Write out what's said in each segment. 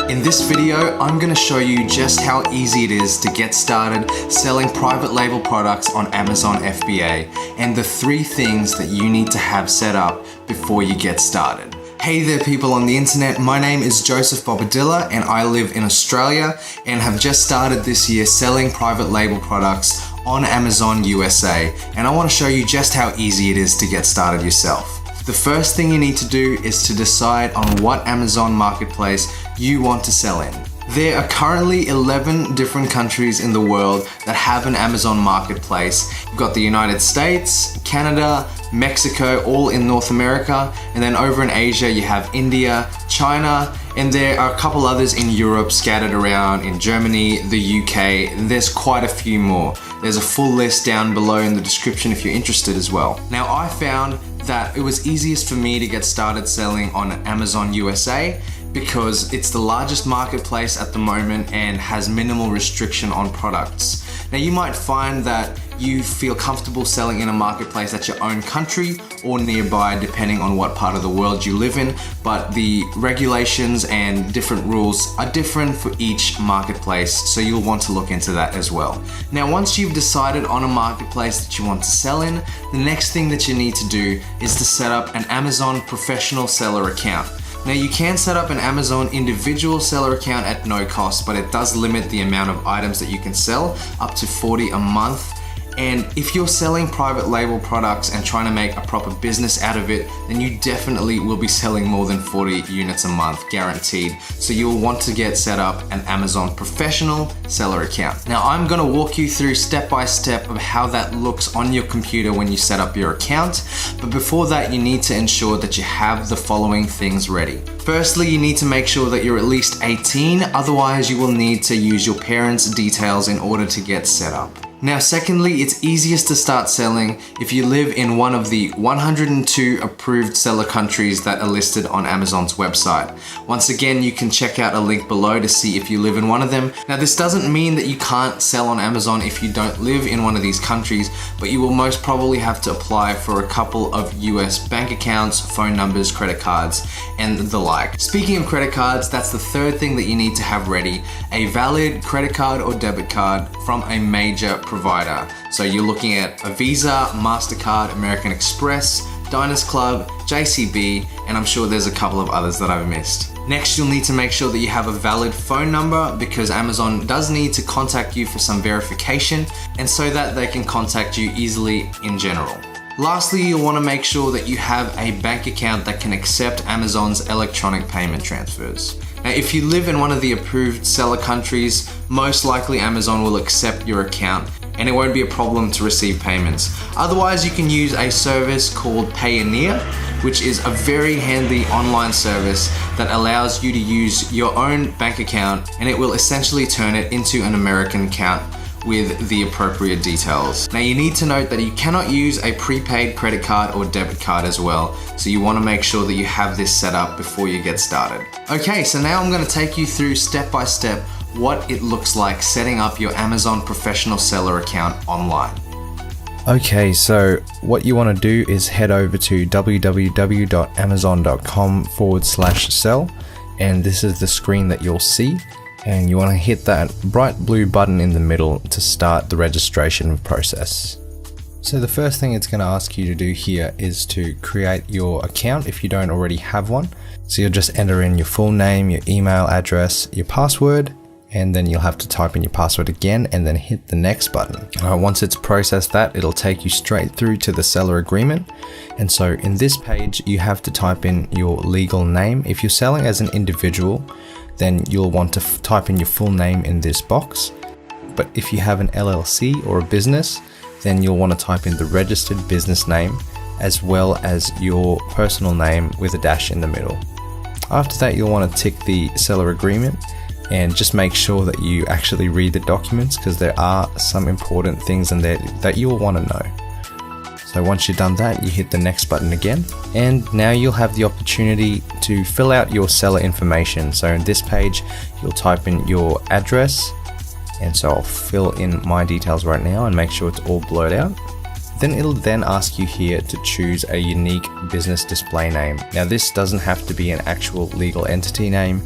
In this video, I'm going to show you just how easy it is to get started selling private label products on Amazon FBA and the 3 things that you need to have set up before you get started. Hey there people on the internet, my name is Joseph Bobadilla and I live in Australia and have just started this year selling private label products on Amazon USA, and I want to show you just how easy it is to get started yourself. The first thing you need to do is to decide on what Amazon marketplace you want to sell in. There are currently 11 different countries in the world that have an Amazon marketplace. You've got the United States, Canada, Mexico, all in North America, and then over in Asia you have India, China, and there are a couple others in Europe scattered around in Germany, the UK, and there's quite a few more. There's a full list down below in the description if you're interested as well. Now I found that it was easiest for me to get started selling on Amazon USA because it's the largest marketplace at the moment and has minimal restriction on products. Now you might find that you feel comfortable selling in a marketplace at your own country or nearby depending on what part of the world you live in, but the regulations and different rules are different for each marketplace, so you'll want to look into that as well. Now once you've decided on a marketplace that you want to sell in, the next thing that you need to do is to set up an Amazon professional seller account. Now you can set up an Amazon individual seller account at no cost, but it does limit the amount of items that you can sell up to 40 a month. And if you're selling private label products and trying to make a proper business out of it, then you definitely will be selling more than 40 units a month, guaranteed. So you'll want to get set up an Amazon professional seller account. Now I'm gonna walk you through step by step of how that looks on your computer when you set up your account. But before that, you need to ensure that you have the following things ready. Firstly, you need to make sure that you're at least 18, otherwise you will need to use your parents' details in order to get set up. Now secondly, it's easiest to start selling if you live in one of the 102 approved seller countries that are listed on Amazon's website. Once again, you can check out a link below to see if you live in one of them. Now this doesn't mean that you can't sell on Amazon if you don't live in one of these countries, but you will most probably have to apply for a couple of US bank accounts, phone numbers, credit cards, and the like. Speaking of credit cards, that's the third thing that you need to have ready: a valid credit card or debit card from a major provider. So you're looking at a Visa, MasterCard, American Express, Diners Club, JCB, and I'm sure there's a couple of others that I've missed. Next, you'll need to make sure that you have a valid phone number because Amazon does need to contact you for some verification and so that they can contact you easily in general. Lastly, you'll want to make sure that you have a bank account that can accept Amazon's electronic payment transfers. Now, if you live in one of the approved seller countries, most likely Amazon will accept your account and it won't be a problem to receive payments. Otherwise, you can use a service called Payoneer, which is a very handy online service that allows you to use your own bank account and it will essentially turn it into an American account with the appropriate details. Now you need to note that you cannot use a prepaid credit card or debit card as well, so you want to make sure that you have this set up before you get started. Okay, so now I'm going to take you through step by step what it looks like setting up your Amazon professional seller account online. Okay, so what you want to do is head over to www.amazon.com/sell, and this is the screen that you'll see. And you want to hit that bright blue button in the middle to start the registration process. So the first thing it's going to ask you to do here is to create your account if you don't already have one. So you'll just enter in your full name, your email address, your password, and then you'll have to type in your password again and then hit the next button. Once it's processed that, it'll take you straight through to the seller agreement. And so in this page, you have to type in your legal name. If you're selling as an individual, then you'll want to type in your full name in this box. But if you have an LLC or a business, then you'll want to type in the registered business name as well as your personal name with a dash in the middle. After that, you'll want to tick the seller agreement and just make sure that you actually read the documents because there are some important things in there that you will want to know. So once you've done that, you hit the next button again, and now you'll have the opportunity to fill out your seller information. So in this page, you'll type in your address, and so I'll fill in my details right now and make sure it's all blurred out. Then it'll then ask you here to choose a unique business display name. Now this doesn't have to be an actual legal entity name.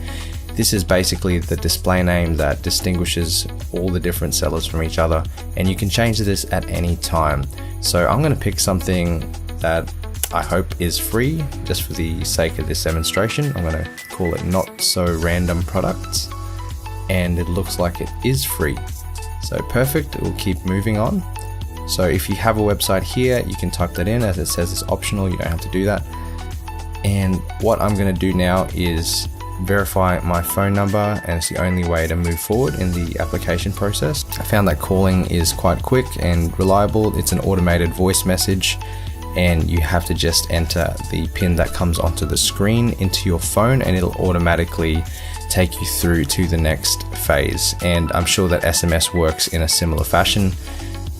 This is basically the display name that distinguishes all the different sellers from each other, and you can change this at any time. So I'm going to pick something that I hope is free just for the sake of this demonstration. I'm going to call it Not So Random Products, and it looks like it is free. So perfect, we'll keep moving on. So if you have a website here, you can type that in. As it says, it's optional, you don't have to do that. And what I'm going to do now is verify my phone number, and it's the only way to move forward in the application process. I found that calling is quite quick and reliable. It's an automated voice message, and you have to just enter the PIN that comes onto the screen into your phone, and it'll automatically take you through to the next phase. And I'm sure that SMS works in a similar fashion,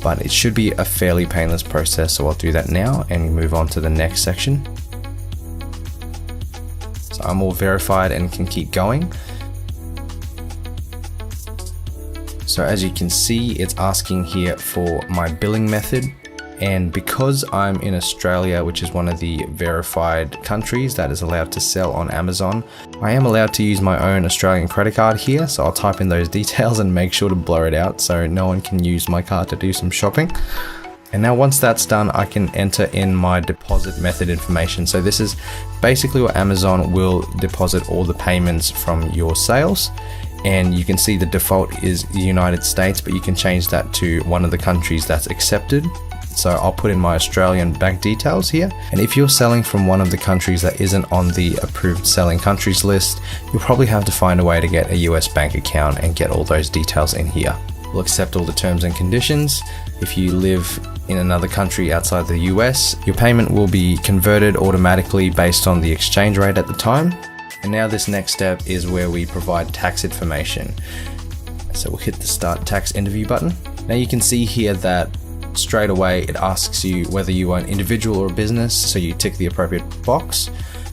but it should be a fairly painless process. So I'll do that now and move on to the next section. So I'm all verified and can keep going. So as you can see, it's asking here for my billing method. And because I'm in Australia, which is one of the verified countries that is allowed to sell on Amazon, I am allowed to use my own Australian credit card here. So I'll type in those details and make sure to blur it out so no one can use my card to do some shopping. And now once that's done, I can enter in my deposit method information. So this is basically where Amazon will deposit all the payments from your sales. And you can see the default is the United States, but you can change that to one of the countries that's accepted. So I'll put in my Australian bank details here. And if you're selling from one of the countries that isn't on the approved selling countries list, you'll probably have to find a way to get a US bank account and get all those details in here. We'll accept all the terms and conditions. If you live in another country outside the US, your payment will be converted automatically based on the exchange rate at the time. And now this next step is where we provide tax information. So we'll hit the Start Tax Interview button. Now you can see here that straight away it asks you whether you are an individual or a business, so you tick the appropriate box.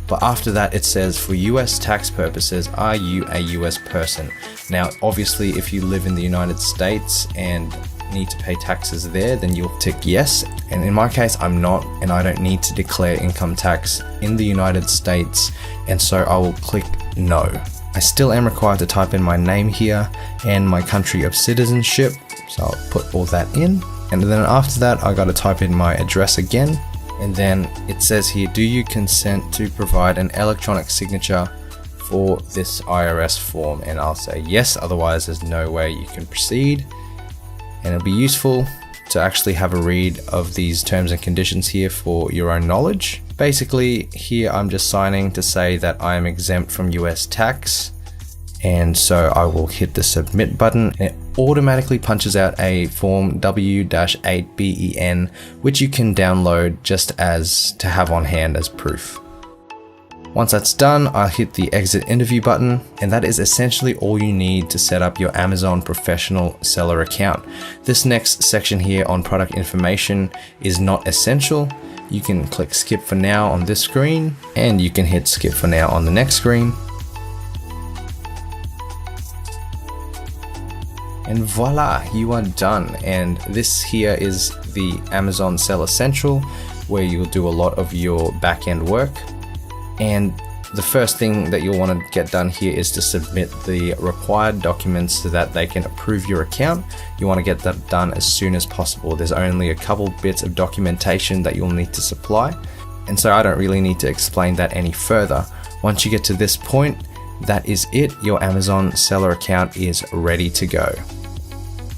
But after that it says, for US tax purposes, are you a US person? Now obviously if you live in the United States and need to pay taxes there, then you'll tick yes. And in my case I'm not, and I don't need to declare income tax in the United States, and so I will click no. I still am required to type in my name here and my country of citizenship, so I'll put all that in. And then after that, I got to type in my address again. And then it says here, do you consent to provide an electronic signature for this IRS form? And I'll say yes, otherwise there's no way you can proceed. And it'll be useful to actually have a read of these terms and conditions here for your own knowledge. Basically, here I'm just signing to say that I am exempt from US tax. And so I will hit the submit button, and it automatically punches out a form W-8BEN, which you can download just as to have on hand as proof. Once that's done, I'll hit the exit interview button, and that is essentially all you need to set up your Amazon professional seller account. This next section here on product information is not essential. You can click skip for now on this screen, and you can hit skip for now on the next screen. And voila, you are done. And this here is the Amazon Seller Central, where you'll do a lot of your back-end work. And the first thing that you'll want to get done here is to submit the required documents so that they can approve your account. You want to get that done as soon as possible. There's only a couple bits of documentation that you'll need to supply. And so I don't really need to explain that any further. Once you get to this point, that is it. Your Amazon seller account is ready to go.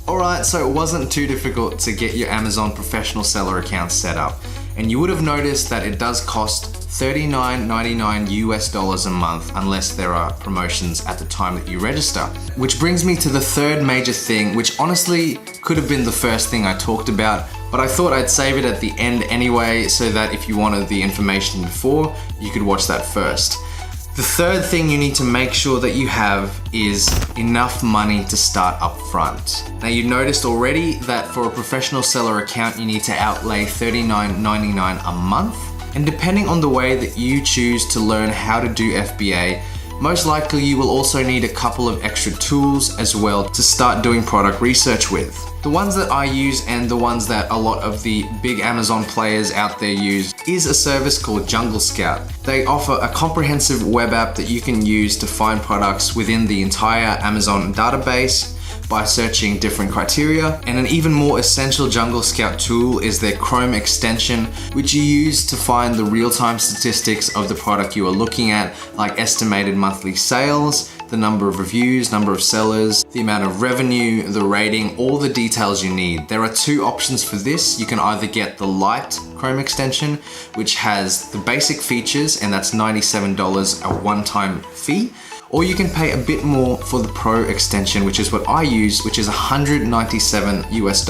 Alright, so it wasn't too difficult to get your Amazon professional seller account set up. And you would have noticed that it does cost $39.99 US a month unless there are promotions at the time that you register. Which brings me to the third major thing, which honestly could have been the first thing I talked about, but I thought I'd save it at the end anyway so that if you wanted the information before, you could watch that first. The third thing you need to make sure that you have is enough money to start up front. Now you noticed already that for a professional seller account you need to outlay $39.99 a month. And depending on the way that you choose to learn how to do FBA, Most likely you will also need a couple of extra tools as well to start doing product research with. The ones that I use and the ones that a lot of the big Amazon players out there use is a service called Jungle Scout. They offer a comprehensive web app that you can use to find products within the entire Amazon database by searching different criteria. And an even more essential Jungle Scout tool is their Chrome extension, which you use to find the real-time statistics of the product you are looking at, like estimated monthly sales, the number of reviews, number of sellers, the amount of revenue, the rating, all the details you need. There are two options for this. You can either get the Lite Chrome extension, which has the basic features, and that's $97, a one-time fee, or you can pay a bit more for the Pro extension, which is what I use, which is $197 US,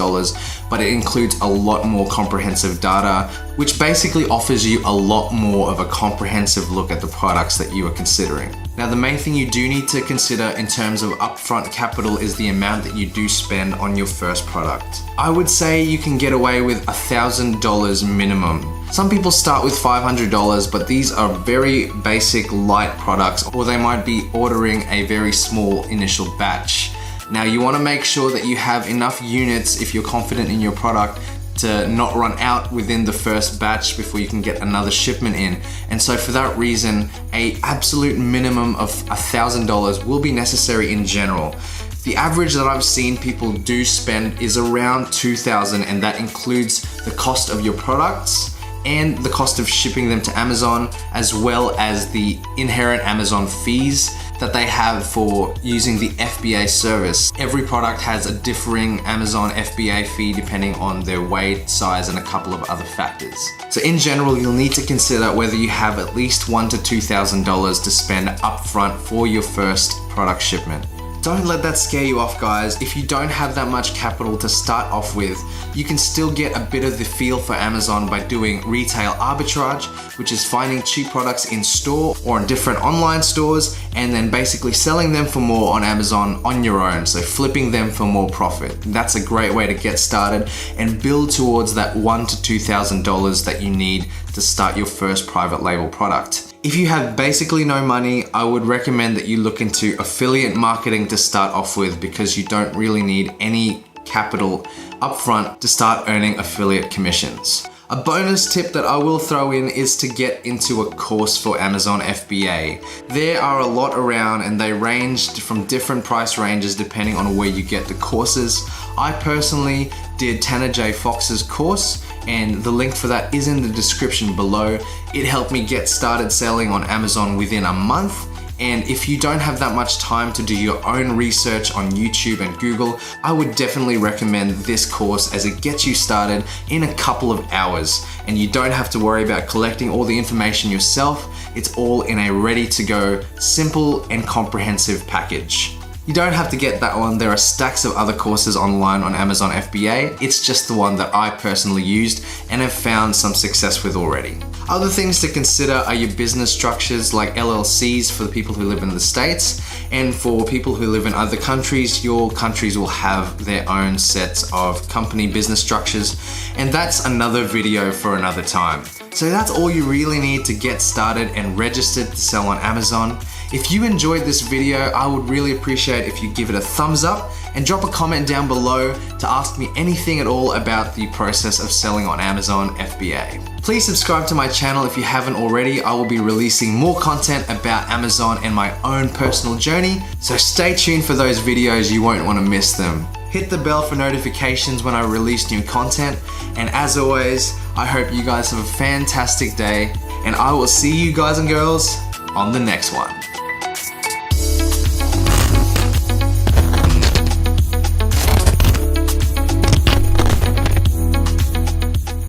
but it includes a lot more comprehensive data, which basically offers you a lot more of a comprehensive look at the products that you are considering. Now, the main thing you do need to consider in terms of upfront capital is the amount that you do spend on your first product. I would say you can get away with $1,000 minimum. Some people start with $500, but these are very basic light products, or they might be ordering a very small initial batch. Now, you want to make sure that you have enough units if you're confident in your product to not run out within the first batch before you can get another shipment in. And so for that reason, an absolute minimum of $1,000 will be necessary in general. The average that I've seen people do spend is around $2,000, and that includes the cost of your products and the cost of shipping them to Amazon, as well as the inherent Amazon fees that they have for using the FBA service. Every product has a differing Amazon FBA fee depending on their weight, size, and a couple of other factors. So in general, you'll need to consider whether you have at least $1,000 to $2,000 to spend upfront for your first product shipment. Don't let that scare you off, guys. If you don't have that much capital to start off with, you can still get a bit of the feel for Amazon by doing retail arbitrage, which is finding cheap products in store or in different online stores, and then basically selling them for more on Amazon on your own, so flipping them for more profit. That's a great way to get started and build towards that $1,000 to $2,000 that you need to start your first private label product. If you have basically no money, I would recommend that you look into affiliate marketing to start off with, because you don't really need any capital upfront to start earning affiliate commissions. A bonus tip that I will throw in is to get into a course for Amazon FBA. There are a lot around, and they range from different price ranges depending on where you get the courses. I personally did Tanner J. Fox's course, and the link for that is in the description below. It helped me get started selling on Amazon within a month. And if you don't have that much time to do your own research on YouTube and Google, I would definitely recommend this course, as it gets you started in a couple of hours, and you don't have to worry about collecting all the information yourself. It's all in a ready to go, simple and comprehensive package. You don't have to get that one. There are stacks of other courses online on Amazon FBA. It's just the one that I personally used and have found some success with already. Other things to consider are your business structures, like LLCs for the people who live in the States, and for people who live in other countries, your countries will have their own sets of company business structures, and that's another video for another time. So that's all you really need to get started and registered to sell on Amazon. If you enjoyed this video, I would really appreciate if you give it a thumbs up and drop a comment down below to ask me anything at all about the process of selling on Amazon FBA. Please subscribe to my channel if you haven't already. I will be releasing more content about Amazon and my own personal journey, so stay tuned for those videos. You won't want to miss them. Hit the bell for notifications when I release new content, and as always, I hope you guys have a fantastic day, and I will see you guys and girls on the next one.